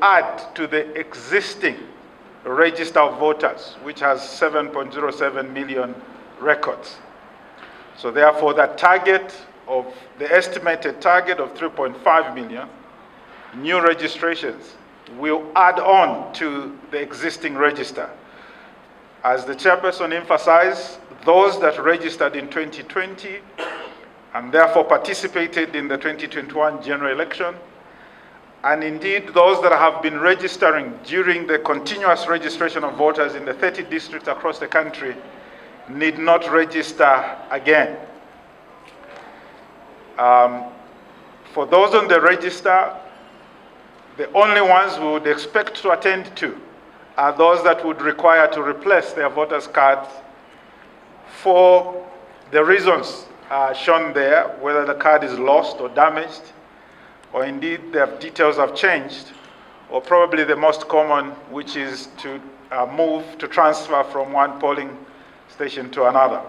add to the existing register of voters, which has 7.07 million records. So therefore, that target of the estimated target of 3.5 million new registrations will add on to the existing register. As the chairperson emphasized, those that registered in 2020 and therefore participated in the 2021 general election, and indeed those that have been registering during the continuous registration of voters in the 30 districts across the country need not register again. For those on the register, the only ones we would expect to attend to are those that would require to replace their voters' cards for the reasons shown there, whether the card is lost or damaged, or indeed their details have changed, or probably the most common, which is to transfer from one polling station to another.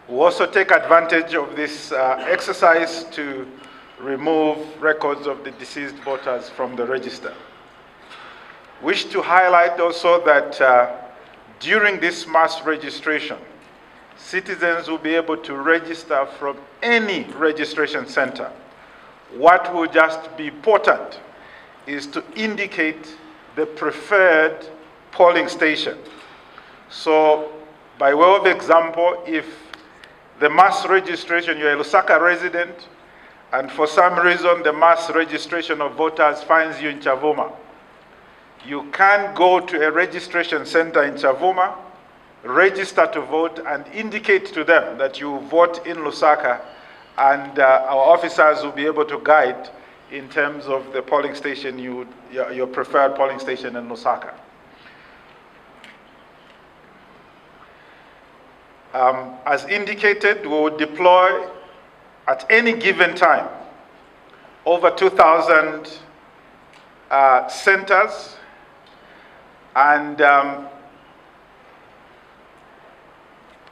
We also take advantage of this exercise to remove records of the deceased voters from the register. Wish to highlight also that during this mass registration, citizens will be able to register from any registration center. What will just be important is to indicate the preferred polling station. So, by way of example, if the mass registration, you're a Lusaka resident, and for some reason the mass registration of voters finds you in Chavuma, you can go to a registration center in Chavuma, register to vote, and indicate to them that you vote in Lusaka, and our officers will be able to guide in terms of the polling station, your preferred polling station in Lusaka. As indicated, we will deploy at any given time over 2,000 centers, and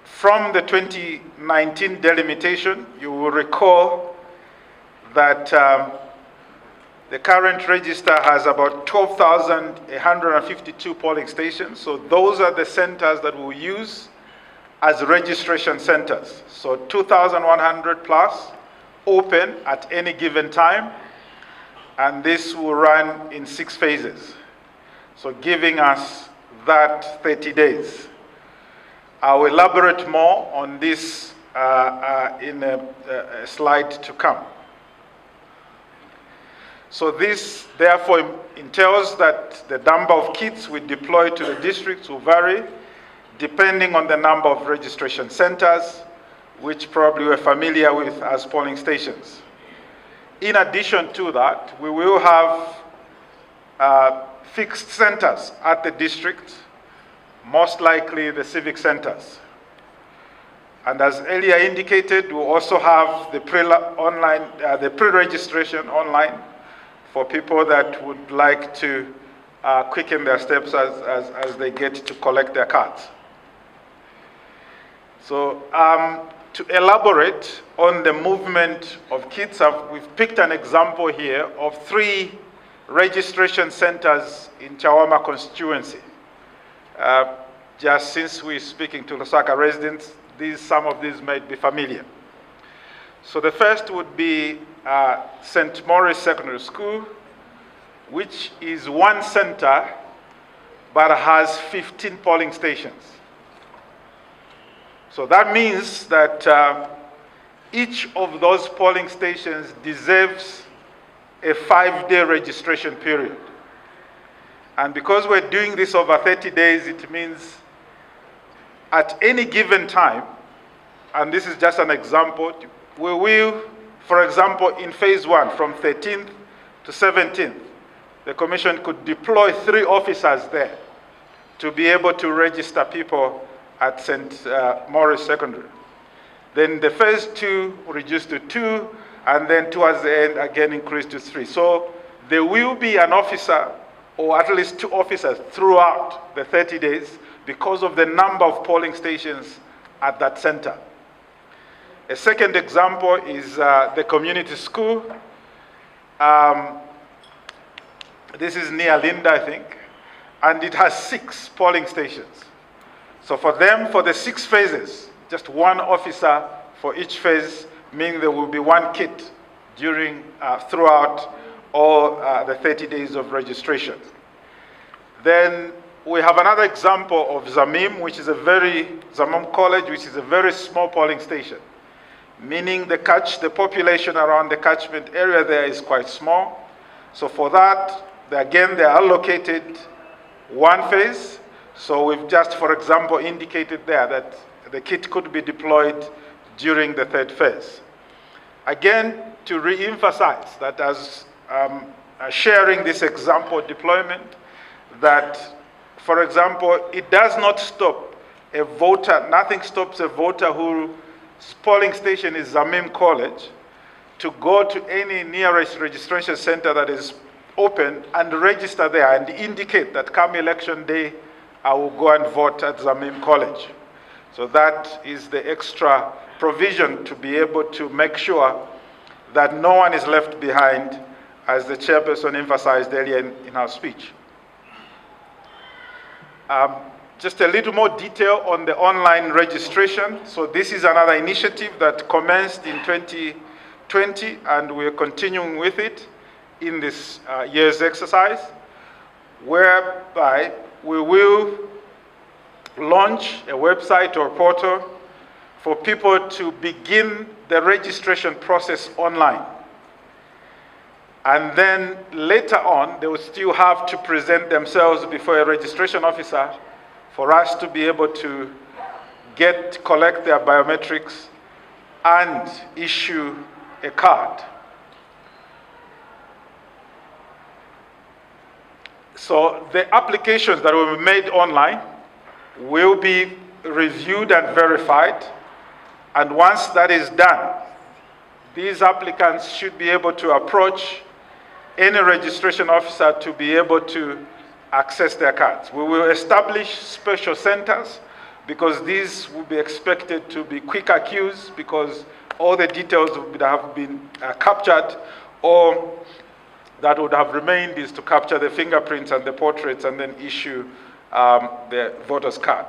from the 2019 delimitation, you will recall that the current register has about 12,152 polling stations. So those are the centers that we'll use as registration centers. So 2,100 plus open at any given time, and this will run in 6 phases. So giving us that 30 days. I'll elaborate more on this in a slide to come. So this therefore entails that the number of kits we deploy to the districts will vary depending on the number of registration centers, which probably we're familiar with as polling stations. In addition to that, we will have fixed centers at the district, most likely the civic centers. And as earlier indicated, we'll also have the pre-registration online for people that would like to quicken their steps as they get to collect their cards. So to elaborate on the movement of kits, we've picked an example here of 3 registration centers in Chawama constituency. Just since we're speaking to Lusaka residents, some of these might be familiar. So the first would be St. Maurice Secondary School, which is one center but has 15 polling stations. So that means that each of those polling stations deserves a 5-day registration period. And because we're doing this over 30 days, it means at any given time, and this is just an example, we will, for example, in phase 1, from 13th to 17th, the Commission could deploy 3 officers there to be able to register people at St. Maurice Secondary. Then the phase 2 reduced to 2, and then towards the end, again increased to 3. So there will be an officer, or at least 2 officers throughout the 30 days because of the number of polling stations at that center. A second example is the community school. This is near Linda, I think. And it has 6 polling stations. So for them, for the 6 phases, just 1 officer for each phase, meaning there will be 1 kit throughout all the 30 days of registration. Then we have another example of Zamim, Zamim College, which is a very small polling station, meaning the population around the catchment area there is quite small. So for that, again, they are allocated 1 phase. So we've just, for example, indicated there that the kit could be deployed during the 3rd phase. Again, to re-emphasize that as sharing this example deployment, that, for example, it does not stop a voter, nothing stops a voter whose polling station is Zamim College to go to any nearest registration center that is open and register there and indicate that come election day, I will go and vote at Zamim College. So that is the extra provision to be able to make sure that no one is left behind, as the chairperson emphasized earlier in her speech. Just a little more detail on the online registration. So this is another initiative that commenced in 2020, and we're continuing with it in this year's exercise, whereby we will launch a website or portal for people to begin the registration process online. And then later on, they will still have to present themselves before a registration officer for us to be able to collect their biometrics and issue a card. So the applications that will be made online will be reviewed and verified. And once that is done, these applicants should be able to approach any registration officer to be able to access their cards. We will establish special centers because these will be expected to be quicker queues because all the details would have been captured, or that would have remained is to capture the fingerprints and the portraits and then issue the voter's card.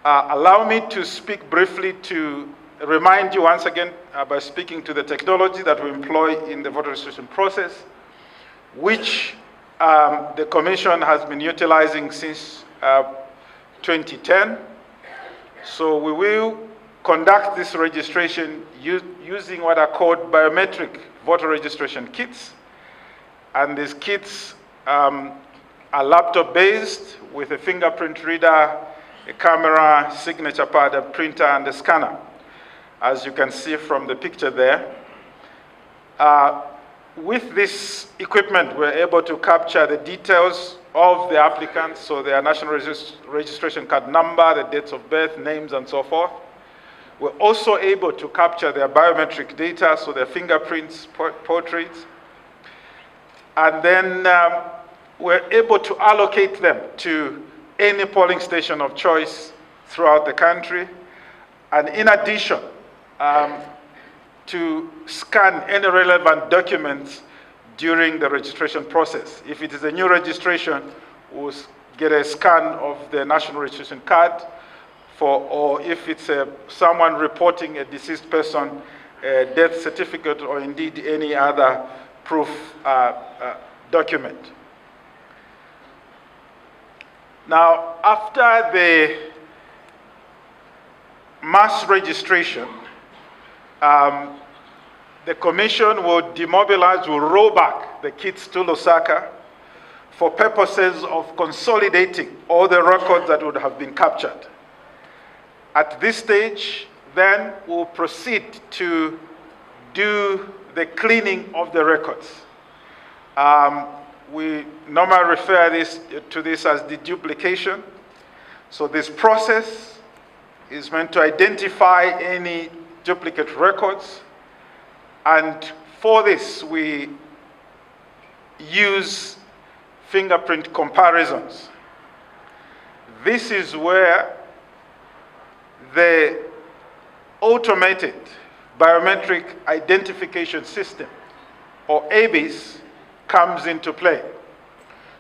Allow me to speak briefly to remind you once again by speaking to the technology that we employ in the voter registration process, which the Commission has been utilizing since 2010. So we will conduct this registration using what are called biometric voter registration kits. And these kits are laptop-based with a fingerprint reader, a camera, signature pad, a printer, and a scanner, as you can see from the picture there. With this equipment, we're able to capture the details of the applicants, so their national registration card number, the dates of birth, names, and so forth. We're also able to capture their biometric data, so their fingerprints, portraits. And then we're able to allocate them to any polling station of choice throughout the country. And in addition, to scan any relevant documents during the registration process. If it is a new registration, we'll get a scan of the national registration card, or if it's someone reporting a deceased person, a death certificate, or indeed any other proof document. Now, after the mass registration, the Commission will demobilize, will roll back the kits to Lusaka for purposes of consolidating all the records that would have been captured. At this stage, then we'll proceed to do the cleaning of the records. We normally refer to this as deduplication. So this process is meant to identify any duplicate records, and for this we use fingerprint comparisons. This is where the automated biometric identification system, or ABIS, comes into play.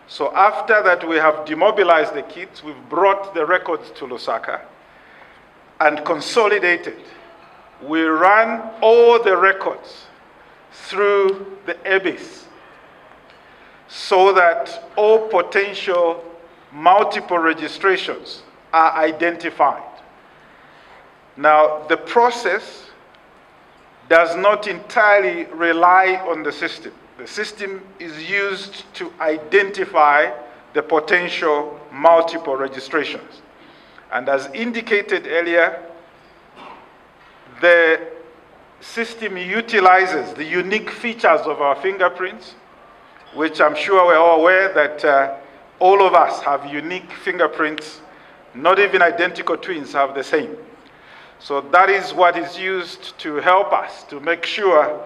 So after that, we have demobilized the kits, we've brought the records to Lusaka and consolidated. We run all the records through the EBIS so that all potential multiple registrations are identified. Now, the process does not entirely rely on the system. The system is used to identify the potential multiple registrations. And as indicated earlier, the system utilizes the unique features of our fingerprints, which I'm sure we're all aware that all of us have unique fingerprints. Not even identical twins have the same. So that is what is used to help us to make sure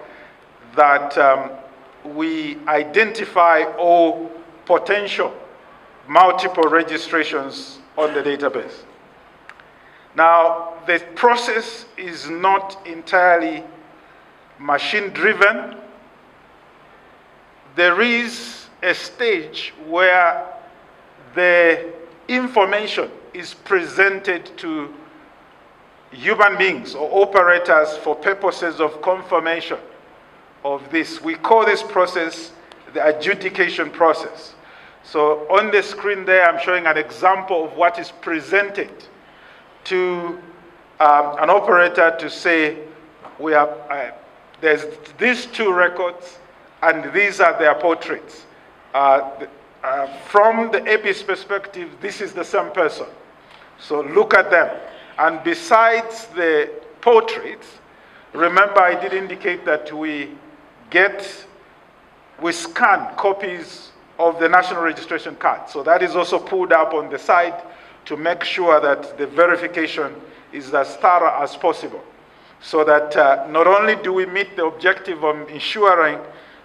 that we identify all potential multiple registrations on the database. Now, the process is not entirely machine-driven. There is a stage where the information is presented to human beings or operators for purposes of confirmation of this. We call this process the adjudication process. So on the screen there, I'm showing an example of what is presented to an operator to say, we have, there's these two records, and these are their portraits. From the EBIS perspective, this is the same person. So look at them. And besides the portraits, remember I did indicate that we scan copies of the national registration card. So that is also pulled up on the side to make sure that the verification is as thorough as possible. So that not only do we meet the objective of ensuring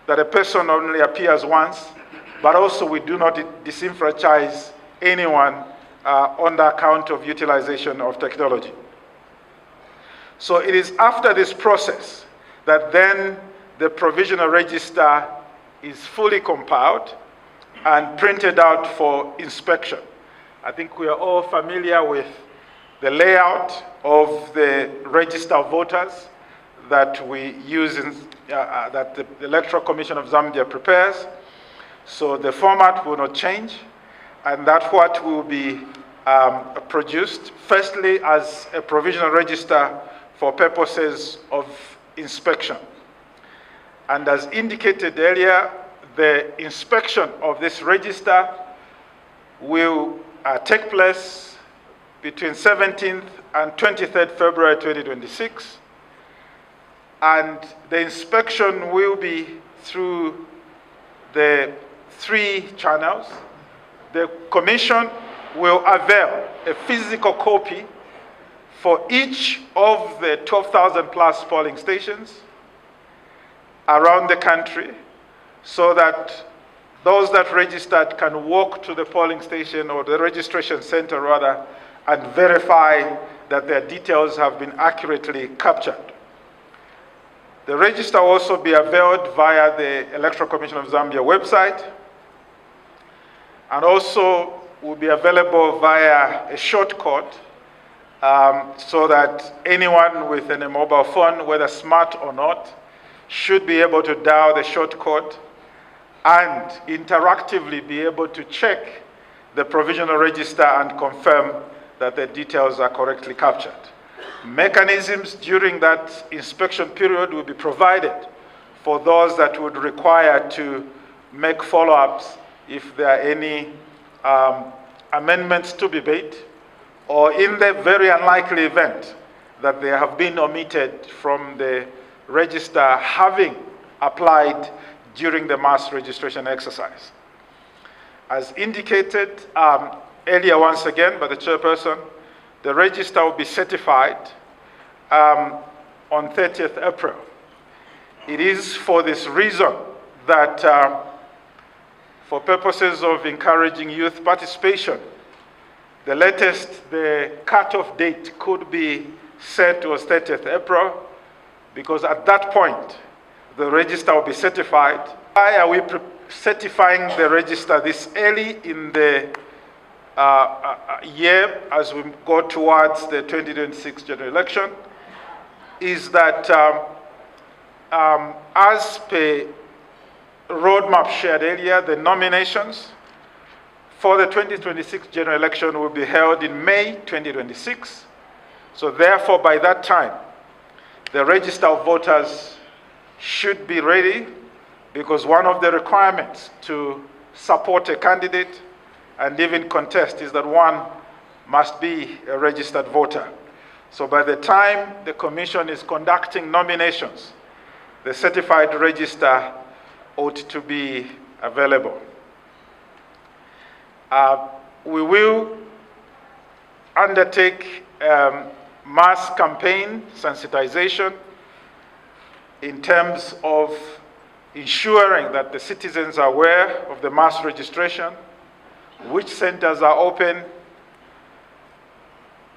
that a person only appears once, but also we do not disenfranchise anyone on the account of utilization of technology. So it is after this process that then the provisional register is fully compiled and printed out for inspection. I think we are all familiar with the layout of the register of voters that we use, that the Electoral Commission of Zambia prepares. So the format will not change, and that's what will be produced, firstly as a provisional register for purposes of inspection. And as indicated earlier, the inspection of this register will take place between 17th and 23rd February 2026. And the inspection will be through the 3 channels. The Commission will avail a physical copy for each of the 12,000 plus polling stations around the country, so that those that registered can walk to the polling station or the registration center rather and verify that their details have been accurately captured. The register will also be availed via the Electoral Commission of Zambia website, and also will be available via a shortcode so that anyone with a mobile phone, whether smart or not, should be able to dial the shortcode and interactively be able to check the provisional register and confirm that the details are correctly captured. Mechanisms during that inspection period will be provided for those that would require to make follow-ups if there are any amendments to be made, or in the very unlikely event that they have been omitted from the register having applied during the mass registration exercise. As indicated earlier once again by the chairperson, the register will be certified on 30th April. It is for this reason that for purposes of encouraging youth participation, the latest, the cutoff date could be set was 30th April, because at that point, the register will be certified. Why are we certifying the register this early in the year as we go towards the 2026 general election is that as per roadmap shared earlier, the nominations for the 2026 general election will be held in May 2026. So therefore, by that time, the register of voters should be ready, because one of the requirements to support a candidate and even contest is that one must be a registered voter. So by the time the commission is conducting nominations, the certified register ought to be available. We will undertake mass campaign sensitization in terms of ensuring that the citizens are aware of the mass registration, which centers are open,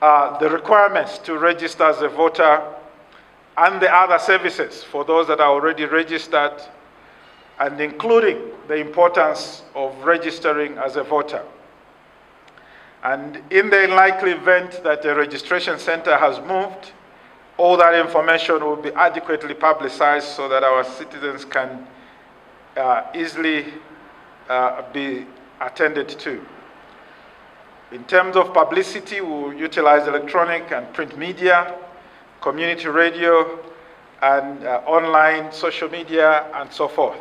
the requirements to register as a voter, and the other services for those that are already registered, and including the importance of registering as a voter. And in the likely event that a registration center has moved, all that information will be adequately publicized so that our citizens can easily be attended to. In terms of publicity, we will utilize electronic and print media, community radio, and online social media, and so forth.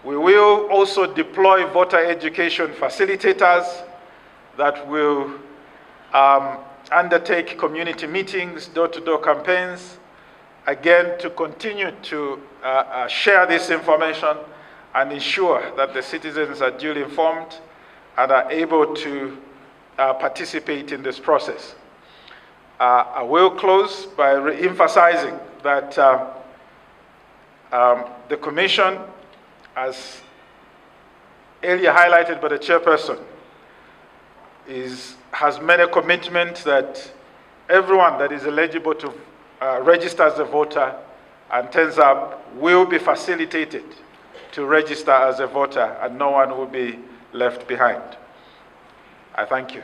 We will also deploy voter education facilitators that will undertake community meetings, door-to-door campaigns, again, to continue to share this information and ensure that the citizens are duly informed and are able to participate in this process. I will close by re-emphasizing that the Commission, as earlier highlighted by the chairperson, has made a commitment that everyone that is eligible to register as a voter and turns up will be facilitated to register as a voter, and no one will be left behind. I thank you.